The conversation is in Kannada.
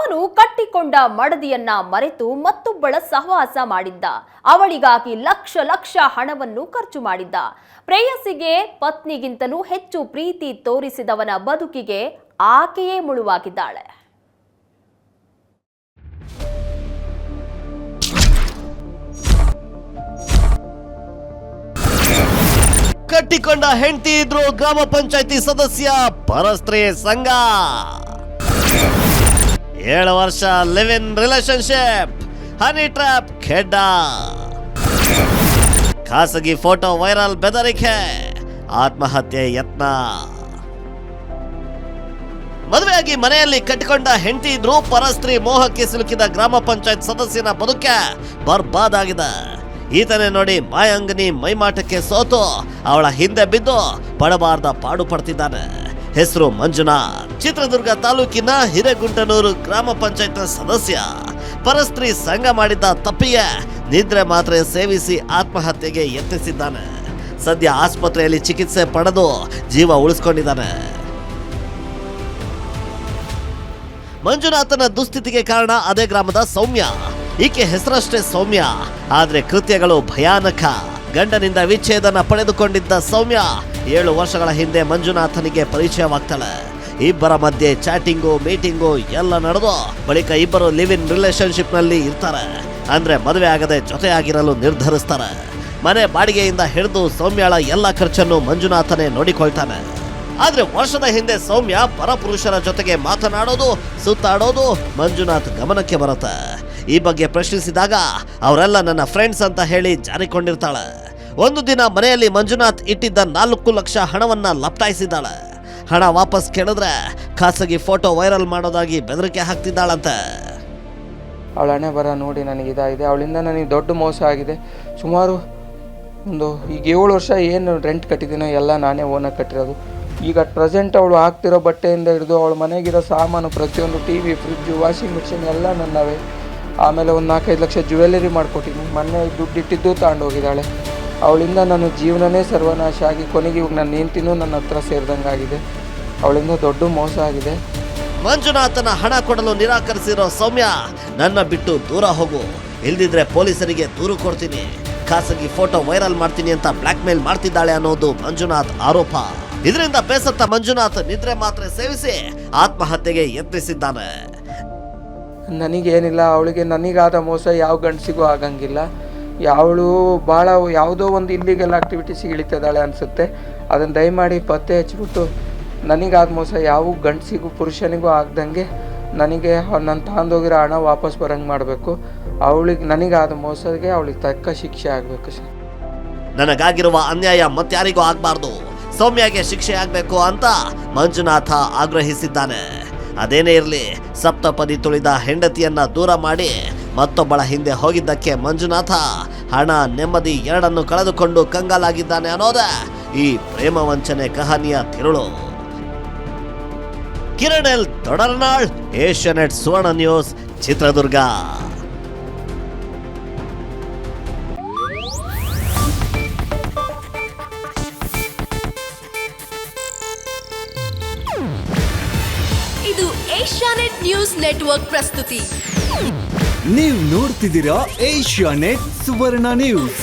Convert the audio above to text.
ಅವನು ಕಟ್ಟಿಕೊಂಡ ಮಡದಿಯನ್ನ ಮರೆತು ಮತ್ತೊಬ್ಬಳ ಸಹವಾಸ ಮಾಡಿದ್ದ. ಅವಳಿಗಾಗಿ ಲಕ್ಷ ಲಕ್ಷ ಹಣವನ್ನು ಖರ್ಚು ಮಾಡಿದ್ದ. ಪ್ರೇಯಸಿಗೆ ಪತ್ನಿಗಿಂತಲೂ ಹೆಚ್ಚು ಪ್ರೀತಿ ತೋರಿಸಿದವನ ಬದುಕಿಗೆ ಆಕೆಯೇ ಮುಳುವಾಗಿದ್ದಾಳೆ. ಕಟ್ಟಿಕೊಂಡ ಹೆಂಡತಿ ಇದ್ರು ಗ್ರಾಮ ಪಂಚಾಯತಿ ಸದಸ್ಯ ಪರಸ್ತ್ರೀ ಸಂಘ. 7 ವರ್ಷ live in relationship, honey trap ಖೆಡ್ಡ, ಖಾಸಗಿ ಫೋಟೋ ವೈರಲ್ ಬೆದರಿಕೆ, ಆತ್ಮಹತ್ಯೆ ಯತ್ನ. ಮದುವೆಯಾಗಿ ಮನೆಯಲ್ಲಿ ಕಟ್ಟಿಕೊಂಡ ಹೆಂಡತಿ ಇದ್ರು ಪರಸ್ತ್ರೀ ಮೋಹಕ್ಕೆ ಸಿಲುಕಿದ ಗ್ರಾಮ ಪಂಚಾಯತ್ ಸದಸ್ಯನ ಬದುಕೆ ಬರ್ಬಾದಾಗಿದೆ. ಈತನೇ ನೋಡಿ ಮಾಯಾಂಗನಿ ಮೈಮಾಟಕ್ಕೆ ಸೋತು ಅವಳ ಹಿಂದೆ ಬಿದ್ದು ಪಡಬಾರ್ದ ಪಾಡು ಪಡ್ತಿದ್ದಾನೆ. ಹೆಸರು ಮಂಜುನಾಥ್. ಚಿತ್ರದುರ್ಗ ತಾಲೂಕಿನ ಹಿರೇಗುಂಟನೂರು ಗ್ರಾಮ ಪಂಚಾಯತ್ ಸದಸ್ಯ. ಪರಸ್ತ್ರೀ ಸಂಘ ಮಾಡಿದ್ದ ತಪ್ಪಿಗೆ ನಿದ್ರೆ ಮಾತ್ರೆ ಸೇವಿಸಿ ಆತ್ಮಹತ್ಯೆಗೆ ಯತ್ನಿಸಿದ್ದಾನೆ. ಸದ್ಯ ಆಸ್ಪತ್ರೆಯಲ್ಲಿ ಚಿಕಿತ್ಸೆ ಪಡೆದು ಜೀವ ಉಳಿಸ್ಕೊಂಡಿದ್ದಾನೆ. ಮಂಜುನಾಥನ ದುಸ್ಥಿತಿಗೆ ಕಾರಣ ಅದೇ ಗ್ರಾಮದ ಸೌಮ್ಯ. ಈಕೆ ಹೆಸರಷ್ಟೇ ಸೌಮ್ಯ, ಆದ್ರೆ ಕೃತ್ಯಗಳು ಭಯಾನಕ. ಗಂಡನಿಂದ ವಿಚ್ಛೇದನ ಪಡೆದುಕೊಂಡಿದ್ದ ಸೌಮ್ಯ 7 ವರ್ಷಗಳ ಹಿಂದೆ ಮಂಜುನಾಥನಿಗೆ ಪರಿಚಯವಾಗ್ತಾಳೆ. ಇಬ್ಬರ ಮಧ್ಯೆ ಚಾಟಿಂಗು ಮೀಟಿಂಗು ಎಲ್ಲ ನಡೆದು ಬಳಿಕ ಇಬ್ಬರು ಲಿವ್ ಇನ್ ರಿಲೇಶನ್ಶಿಪ್ ನಲ್ಲಿ ಇರ್ತಾರೆ. ಅಂದ್ರೆ ಮದುವೆ ಆಗದೆ ಜೊತೆಯಾಗಿರಲು ನಿರ್ಧರಿಸ್ತಾರೆ. ಮನೆ ಬಾಡಿಗೆಯಿಂದ ಹಿಡಿದು ಸೌಮ್ಯಳ ಎಲ್ಲ ಖರ್ಚನ್ನು ಮಂಜುನಾಥನೇ ನೋಡಿಕೊಳ್ತಾನೆ. ಆದ್ರೆ ವರ್ಷದ ಹಿಂದೆ ಸೌಮ್ಯ ಪರಪುರುಷರ ಜೊತೆಗೆ ಮಾತನಾಡೋದು ಸುತ್ತಾಡೋದು ಮಂಜುನಾಥ್ ಗಮನಕ್ಕೆ ಬರುತ್ತೆ. ಈ ಬಗ್ಗೆ ಪ್ರಶ್ನಿಸಿದಾಗ ಅವರೆಲ್ಲ ನನ್ನ ಫ್ರೆಂಡ್ಸ್ ಅಂತ ಹೇಳಿ ಜಾರಿಕೊಂಡಿರ್ತಾಳೆ. ಒಂದು ದಿನ ಮನೆಯಲ್ಲಿ ಮಂಜುನಾಥ್ ಇಟ್ಟಿದ್ದ 4 ಲಕ್ಷ ಹಣವನ್ನ ಲಪ್ಟಾಯಿಸಿದ್ದಾಳೆ. ಹಣ ವಾಪಸ್ ಕೇಳಿದ್ರೆ ಖಾಸಗಿ ಫೋಟೋ ವೈರಲ್ ಮಾಡೋದಾಗಿ ಬೆದರಿಕೆ ಹಾಕ್ತಿದ್ದಾಳಂತೆ. ಅವಳ ಹಣೆ ಬರ ನೋಡಿ ನನಗೆ ಇದಾಗಿದೆ. ಅವಳಿಂದ ನನಗೆ ದೊಡ್ಡ ಮೋಸ ಆಗಿದೆ. ಸುಮಾರು ಈಗ 7 ವರ್ಷ ಏನು ರೆಂಟ್ ಕಟ್ಟಿದ್ದೀನೋ ಎಲ್ಲ ನಾನೇ ಓನಾಗಿ ಕಟ್ಟಿರೋದು. ಈಗ ಪ್ರೆಸೆಂಟ್ ಅವಳು ಹಾಕ್ತಿರೋ ಬಟ್ಟೆಯಿಂದ ಹಿಡಿದು ಅವಳ ಮನೆಗಿರೋ ಸಾಮಾನು ಪ್ರತಿಯೊಂದು ಟಿವಿ, ಫ್ರಿಡ್ಜು, ವಾಷಿಂಗ್ ಮಿಷಿನ್ ಎಲ್ಲ ನನ್ನವೇ. ಆಮೇಲೆ ಒಂದು 4-5 ಲಕ್ಷ ಜ್ಯುವೆಲ್ಲರಿ ಮಾಡಿಕೊಟ್ಟಿನಿ. ಮೊನ್ನೆ ದುಡ್ಡಿಟ್ಟಿದ್ದು ತಗೊಂಡೋಗಿದ್ದಾಳೆ. ಅವಳಿಂದ ನನ್ನ ಜೀವನನೇ ಸರ್ವನಾಶ ಆಗಿ ಕೊನೆಗೆ ಇವಾಗ ನನ್ನ ಹೆಂಡತಿನೂ ನನ್ನ ಹತ್ರ ಸೇರಿದಂಗಾಗಿದೆ. ಅವಳಿಂದ ದೊಡ್ಡ ಮೋಸ ಆಗಿದೆ. ಮಂಜುನಾಥನ ಹಣ ಕೊಡಲು ನಿರಾಕರಿಸಿರೋ ಸೌಮ್ಯ ನನ್ನ ಬಿಟ್ಟು ದೂರ ಹೋಗು, ಇಲ್ದಿದ್ರೆ ಪೊಲೀಸರಿಗೆ ದೂರು ಕೊಡ್ತೀನಿ, ಖಾಸಗಿ ಫೋಟೋ ವೈರಲ್ ಮಾಡ್ತೀನಿ ಅಂತ ಬ್ಲಾಕ್ ಮೇಲ್ ಮಾಡ್ತಿದ್ದಾಳೆ ಅನ್ನೋದು ಮಂಜುನಾಥ್ ಆರೋಪ. ಇದರಿಂದ ಬೇಸತ್ತ ಮಂಜುನಾಥ್ ನಿದ್ರೆ ಮಾತ್ರೆ ಸೇವಿಸಿ ಆತ್ಮಹತ್ಯೆಗೆ ಯತ್ನಿಸಿದ್ದಾನೆ. ನನಗೇನಿಲ್ಲ, ಅವಳಿಗೆ ನನಗಾದ ಮೋಸ ಯಾವ ಗಂಡಸಿಗೂ ಆಗಂಗಿಲ್ಲ. ಯಾವಳು ಭಾಳ ಯಾವುದೋ ಒಂದು ಇಲ್ಲಿಗೆಲ್ಲ ಆಕ್ಟಿವಿಟೀಸಿಗೆ ಇಳಿತಿದ್ದಾಳೆ ಅನಿಸುತ್ತೆ. ಅದನ್ನು ದಯಮಾಡಿ ಪತ್ತೆ ಹಚ್ಬಿಟ್ಟು ನನಗಾದ ಮೋಸ ಯಾವ ಗಂಡಸಿಗೂ ಪುರುಷನಿಗೂ ಆಗ್ದಂಗೆ ನನಗೆ ನನ್ನ ತಗೊಂಡೋಗಿರೋ ಹಣ ವಾಪಸ್ ಬರಂಗೆ ಮಾಡಬೇಕು. ನನಗಾದ ಮೋಸಕ್ಕೆ ಅವಳಿಗೆ ತಕ್ಕ ಶಿಕ್ಷೆ ಆಗಬೇಕು ಸರ್. ನನಗಾಗಿರುವ ಅನ್ಯಾಯ ಮತ್ತಾರಿಗೂ ಆಗಬಾರ್ದು, ಸೌಮ್ಯಗೆ ಶಿಕ್ಷೆ ಆಗಬೇಕು ಅಂತ ಮಂಜುನಾಥ ಆಗ್ರಹಿಸಿದ್ದಾನೆ. ಅದೇನೇ ಇರಲಿ, ಸಪ್ತಪದಿ ತುಳಿದ ಹೆಂಡತಿಯನ್ನ ದೂರ ಮಾಡಿ ಮತ್ತೊಬ್ಬಳ ಹಿಂದೆ ಹೋಗಿದ್ದಕ್ಕೆ ಮಂಜುನಾಥ ಹಣ ನೆಮ್ಮದಿ ಎರಡನ್ನು ಕಳೆದುಕೊಂಡು ಕಂಗಾಲಾಗಿದ್ದಾನೆ ಅನ್ನೋದೇ ಈ ಪ್ರೇಮ ವಂಚನೆ ಕಹಾನಿಯ ತಿರುಳು. ಕಿರಣ್ ಎಲ್ ದೊಡರ್ನಾಳ್, ಏಷ್ಯಾನೆಟ್ ಸುವರ್ಣ ನ್ಯೂಸ್, ಚಿತ್ರದುರ್ಗ. ಇದು ಏಷ್ಯಾನೆಟ್ ನ್ಯೂಸ್ ನೆಟ್ವರ್ಕ್ ಪ್ರಸ್ತುತಿ. ನೀವು ನೋಡ್ತಿದ್ದೀರಾ ಏಷ್ಯಾನೆಟ್ ಸುವರ್ಣ ನ್ಯೂಸ್.